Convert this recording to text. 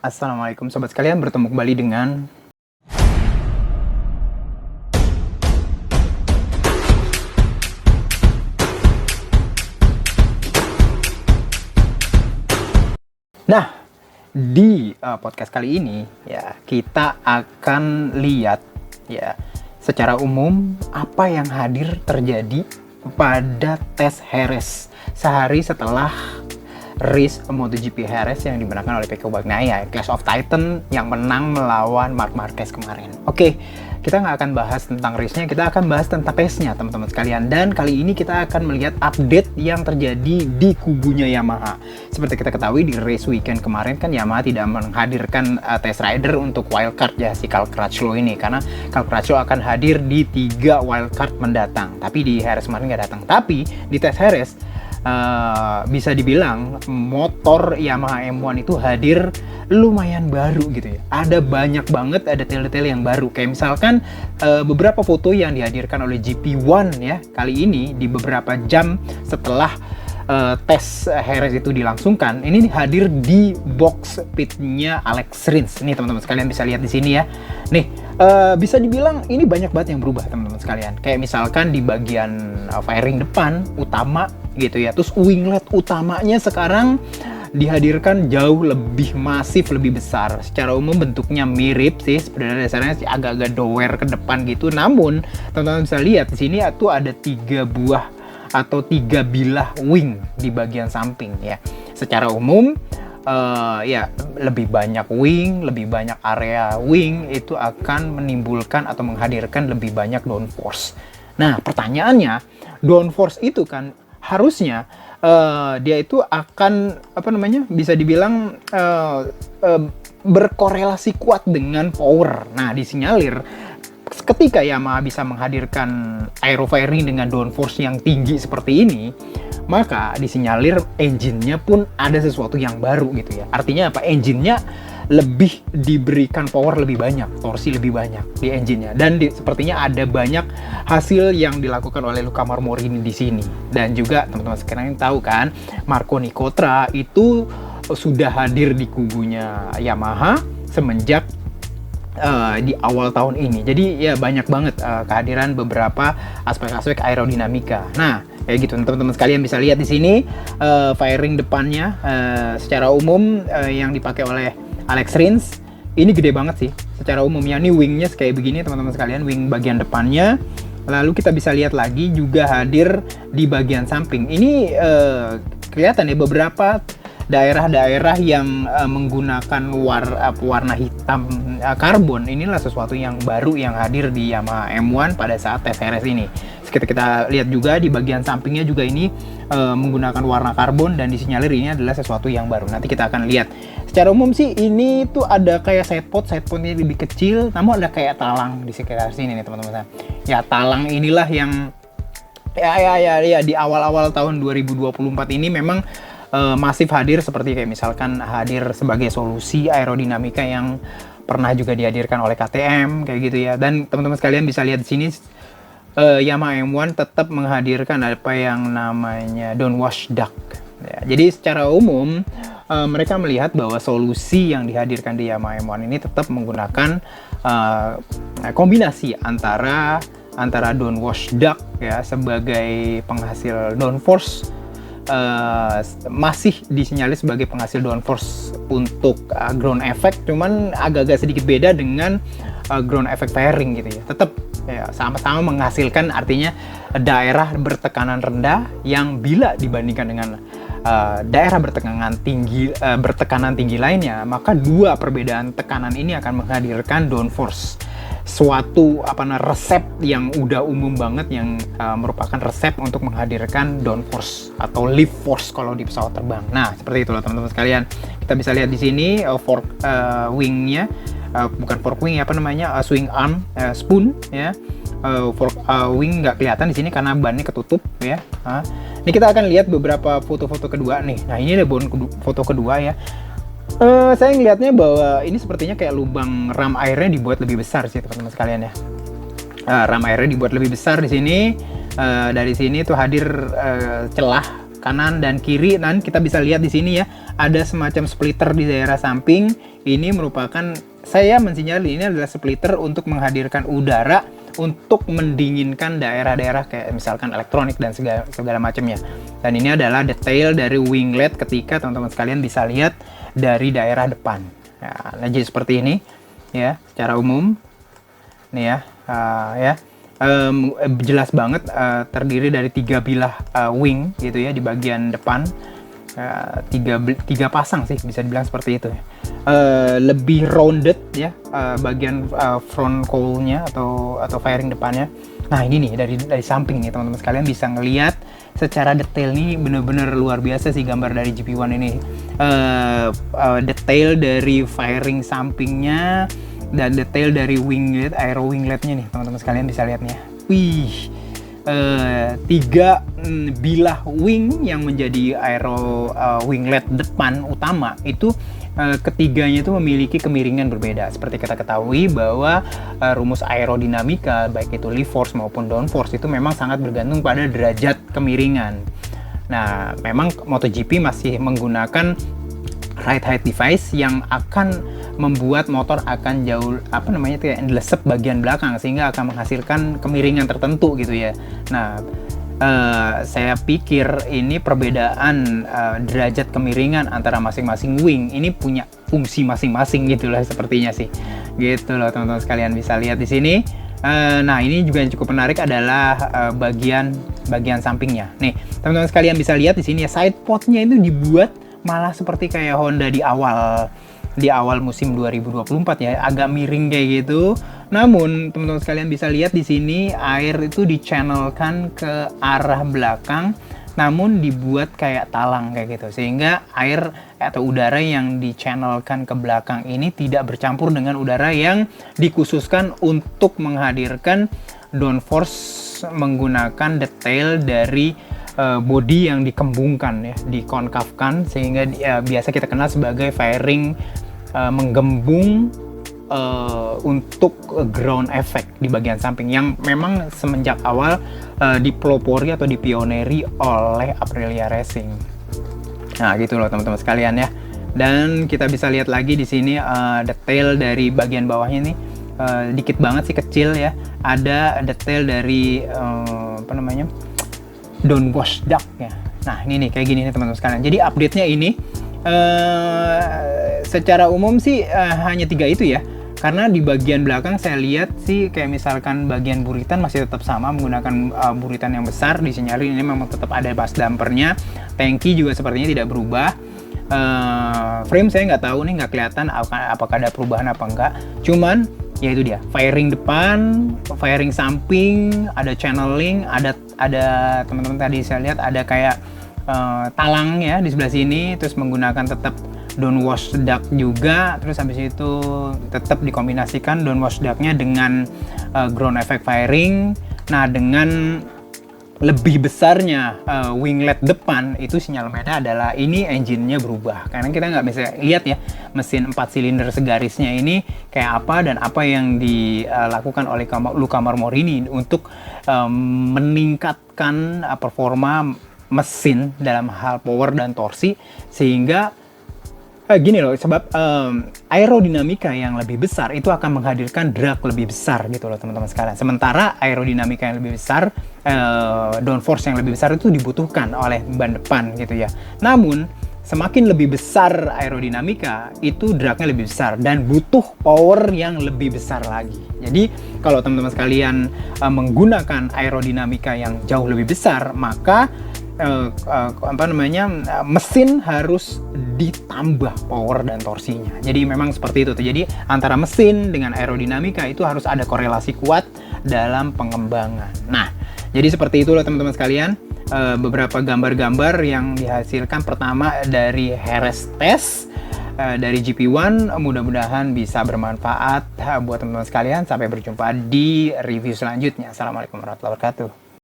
Assalamualaikum sobat sekalian, bertemu kembali dengan di podcast kali ini ya kita akan lihat ya secara umum apa yang hadir terjadi pada tes Jerez sehari setelah race MotoGP Jerez yang dimenangkan oleh Pecco Bagnaia, Clash of Titan yang menang melawan Marc Marquez kemarin. Oke, kita nggak akan bahas tentang race-nya, kita akan bahas tentang pace-nya teman-teman sekalian. Dan kali ini kita akan melihat update yang terjadi di kubunya Yamaha. Seperti kita ketahui di race weekend kemarin kan Yamaha tidak menghadirkan test rider untuk wildcard ya si Cal Crutchlow ini, karena Cal Crutchlow akan hadir di 3 wildcard mendatang. Tapi di Jerez kemarin nggak datang. Tapi di tes Jerez bisa dibilang motor Yamaha M1 itu hadir lumayan baru gitu ya. Ada banyak banget, ada detail-detail yang baru. Kayak misalkan beberapa foto yang dihadirkan oleh GP1 ya kali ini di beberapa jam setelah tes Jerez itu dilangsungkan. Ini hadir di box pitnya Alex Rins. Nih teman-teman sekalian bisa lihat di sini ya. Nih bisa dibilang ini banyak banget yang berubah teman-teman sekalian. Kayak misalkan di bagian fairing depan utama gitu ya. Terus winglet utamanya sekarang dihadirkan jauh lebih masif, lebih besar. Secara umum bentuknya mirip sih, sebenarnya dasarnya sih agak-agak dower ke depan gitu. Namun teman-teman bisa lihat di sini tuh ada 3 buah atau 3 bilah wing di bagian samping ya. Secara umum ya lebih banyak wing, lebih banyak area wing itu akan menimbulkan atau menghadirkan lebih banyak downforce. Nah pertanyaannya, downforce itu kan harusnya dia itu akan bisa dibilang berkorelasi kuat dengan power. Nah disinyalir ketika Yamaha bisa menghadirkan aerofairing dengan downforce yang tinggi seperti ini, maka disinyalir engine-nya pun ada sesuatu yang baru gitu ya. Artinya apa? Engine-nya lebih diberikan power lebih banyak, torsi lebih banyak di engine-nya. Dan sepertinya ada banyak hasil yang dilakukan oleh Luca Marmorini di sini. Dan juga teman-teman sekarang tahu kan, Marco Nicotra itu sudah hadir di kubunya Yamaha semenjak di awal tahun ini. Jadi ya banyak banget kehadiran beberapa aspek-aspek aerodinamika. Nah, kayak gitu teman-teman sekalian bisa lihat di sini fairing depannya secara umum yang dipakai oleh Alex Rins ini gede banget sih. Secara umumnya ini wingnya kayak begini teman-teman sekalian, wing bagian depannya. Lalu kita bisa lihat lagi juga hadir di bagian samping. Ini kelihatan ya beberapa daerah-daerah yang menggunakan warna hitam karbon. Inilah sesuatu yang baru yang hadir di Yamaha M1 pada saat tes Jerez ini. Kita lihat juga di bagian sampingnya juga ini menggunakan warna karbon dan disinyalir ini adalah sesuatu yang baru. Nanti kita akan lihat. Secara umum sih ini tuh ada kayak sidepodnya lebih kecil, namun ada kayak talang di sekitar sini nih teman-teman. Ya talang inilah yang ya di awal-awal tahun 2024 ini memang masif hadir, seperti kayak misalkan hadir sebagai solusi aerodinamika yang pernah juga dihadirkan oleh KTM kayak gitu ya. Dan teman-teman sekalian bisa lihat di sini Yamaha M1 tetap menghadirkan apa yang namanya downwash duct ya. Jadi secara umum mereka melihat bahwa solusi yang dihadirkan di Yamaha M1 ini tetap menggunakan kombinasi antara downwash duct ya sebagai penghasil downforce, masih disinyalir sebagai penghasil downforce untuk ground effect, cuman agak-agak sedikit beda dengan ground effect fairing gitu ya. Tetap ya sama-sama menghasilkan, artinya daerah bertekanan rendah yang bila dibandingkan dengan daerah bertekanan tinggi lainnya, maka dua perbedaan tekanan ini akan menghadirkan downforce, suatu resep yang udah umum banget yang merupakan resep untuk menghadirkan downforce atau lift force kalau di pesawat terbang. Nah, seperti itulah teman-teman sekalian. Kita bisa lihat di sini fork wingnya, bukan fork wing swing arm spoon ya. Fork wing nggak kelihatan di sini karena bannya ketutup ya. Ini kita akan lihat beberapa foto-foto kedua nih. Nah, ini ada foto kedua ya. Saya ngelihatnya bahwa ini sepertinya kayak lubang ram airnya dibuat lebih besar sih teman-teman sekalian ya. Ram airnya dibuat lebih besar di sini. Dari sini tuh hadir celah kanan dan kiri. Dan kita bisa lihat di sini ya, ada semacam splitter di daerah samping. Ini merupakan, saya mensinyalir ini adalah splitter untuk menghadirkan udara untuk mendinginkan daerah-daerah kayak misalkan elektronik dan segala macamnya. Dan ini adalah detail dari winglet ketika teman-teman sekalian bisa lihat dari daerah depan. Nah, jadi seperti ini ya, secara umum nih ya, jelas banget terdiri dari 3 bilah wing gitu ya di bagian depan. Tiga pasang sih bisa dibilang seperti itu ya. Lebih rounded ya bagian front cowl-nya atau firing depannya. Nah ini nih dari samping nih teman-teman sekalian bisa ngelihat secara detail nih, bener-bener luar biasa sih gambar dari GP1 ini. Detail dari firing sampingnya dan detail dari winglet, aero wingletnya nih teman-teman sekalian bisa lihat nih. Wih, 3 bilah wing yang menjadi aero winglet depan utama itu ketiganya itu memiliki kemiringan berbeda. Seperti kita ketahui bahwa rumus aerodinamika baik itu lift force maupun down force itu memang sangat bergantung pada derajat kemiringan. Nah, memang MotoGP masih menggunakan ride height device yang akan membuat motor akan jauh kayak lesep bagian belakang sehingga akan menghasilkan kemiringan tertentu gitu ya. Nah, saya pikir ini perbedaan derajat kemiringan antara masing-masing wing ini punya fungsi masing-masing gitulah sepertinya sih. Gitu loh teman-teman sekalian bisa lihat di sini. Nah, ini juga yang cukup menarik adalah bagian sampingnya. Nih, teman-teman sekalian bisa lihat di sini ya, side podnya itu dibuat malah seperti kayak Honda di awal musim 2024 ya, agak miring kayak gitu. Namun teman-teman sekalian bisa lihat di sini air itu dichannelkan ke arah belakang, namun dibuat kayak talang kayak gitu, sehingga air atau udara yang dichannelkan ke belakang ini tidak bercampur dengan udara yang dikhususkan untuk menghadirkan downforce menggunakan detail dari body yang dikembungkan ya, dikonkavkan, sehingga biasa kita kenal sebagai fairing menggembung untuk ground effect di bagian samping yang memang semenjak awal dipelopori atau dipioneri oleh Aprilia Racing. Nah, gitu loh teman-teman sekalian ya. Dan kita bisa lihat lagi di sini detail dari bagian bawahnya nih, dikit banget sih, kecil ya. Ada detail dari downwash duct-nya. Nah, ini nih kayak gini nih teman-teman sekalian. Jadi update-nya ini secara umum sih hanya 3 itu ya. Karena di bagian belakang saya lihat sih kayak misalkan bagian buritan masih tetap sama menggunakan buritan yang besar. Disinyalir ini memang tetap ada bus dampernya. Tangki juga sepertinya tidak berubah. Frame saya nggak tahu nih, nggak kelihatan apakah ada perubahan apa enggak. Cuman ya itu dia, fairing depan, fairing samping, ada channeling, ada teman-teman tadi saya lihat ada kayak talang ya di sebelah sini, terus menggunakan tetap downwash duct juga, terus habis itu tetap dikombinasikan downwash duct-nya dengan ground effect fairing. Nah, dengan lebih besarnya winglet depan itu sinyal merah adalah ini engine-nya berubah, karena kita nggak bisa lihat ya mesin 4 silinder segarisnya ini kayak apa dan apa yang dilakukan oleh Luca Marmorini untuk meningkatkan performa mesin dalam hal power dan torsi, sehingga gini loh, sebab aerodinamika yang lebih besar itu akan menghadirkan drag lebih besar gitu loh teman-teman sekalian. Sementara aerodinamika yang lebih besar, downforce yang lebih besar itu dibutuhkan oleh ban depan gitu ya. Namun semakin lebih besar aerodinamika itu dragnya lebih besar dan butuh power yang lebih besar lagi. Jadi kalau teman-teman sekalian menggunakan aerodinamika yang jauh lebih besar, maka mesin harus ditambah power dan torsinya. Jadi memang seperti itu tuh. Jadi antara mesin dengan aerodinamika itu harus ada korelasi kuat dalam pengembangan. Nah, jadi seperti itulah teman-teman sekalian, beberapa gambar-gambar yang dihasilkan pertama dari Jerez test dari GP1. Mudah-mudahan bisa bermanfaat buat teman-teman sekalian. Sampai berjumpa di review selanjutnya. Assalamualaikum warahmatullahi wabarakatuh.